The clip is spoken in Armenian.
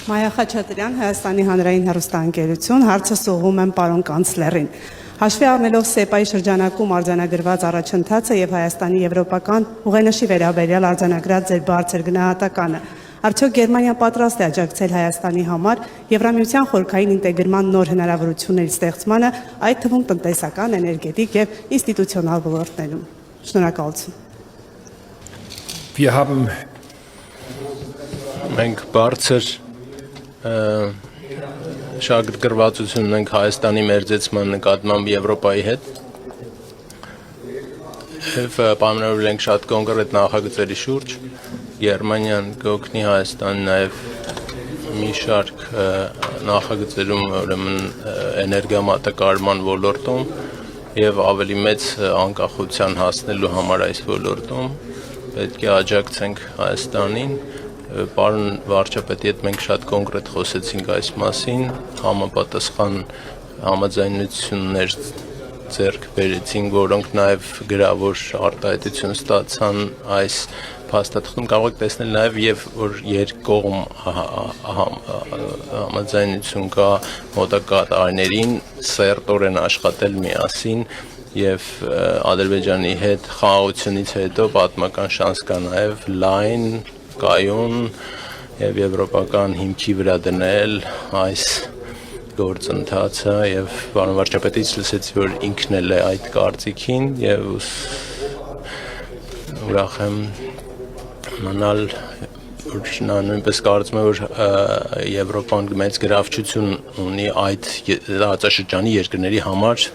Մայա Խաչատրյան, Հայաստանի հանրային հեռուստաընկերություն, հարցը սողում եմ պարոն կանցլերին։ Հաշվի առնելով ՍԵՊԱ-ի շրջանակում արձանագրված առաջընթացը եւ Հայաստանի եվրոպական ուղենշի վերաբերյալ արձանագրած ձեր բարձր գնահատականը, արդյոք Գերմանիան պատրաստ է աջակցել Հայաստանի համար Եվրամիության խորքային ինտեգրման նոր հնարավորությունների ստեղծմանը, այդ թվում տնտեսական, էներգետիկ եւ ինստիտուցիոնալ ոլորտներում։ Շնորհակալություն։ Մենք բարձր շահագրգռվածություն ունենք Հայաստանի մերձեցման նկատմամբ Եվրոպայի հետ եւ պայմանավորվել ենք շատ կոնկրետ նախագծերի շուրջ։ Գերմանիան կօգնի Հայաստան նաեւ մի շարք նախագծերում, ուրեմն էներգամատակարարման ոլորտում եւ ավելի մեծ անկախության հասնելու համար այս ոլորտում պետք է աջակցենք Հայաստանին։ Պարոն վարչապետի հետ մենք շատ կոնկրետ խոսեցինք այս մասին, համապատասխան համաձայնություններ ձեռք բերեցինք, որոնք նաև գրավոր արտահայտություն ստացան այս փաստաթղթում, կարող եք տեսնել նաև եւ որ երկկողմ համաձայնություն կա մոտակա տարիներին սերտորեն աշխատել միասին եւ Ադրբեջանի հետ խաղաղությունից հետո պատմական շանս կա նաև լայն կայուն եւ եվրոպական հիմքի վրա դնել այս գործընթացը եւ պարոն վարչապետից լսեցի, որ ինքն էլ է այդ կարծիքին եւ ուրախ եմ մնալ, որ նա նույնպես կարծում է, որ Եվրոպան մեծ գրավչություն ունի այդ տարածաշրջանի երկրների համար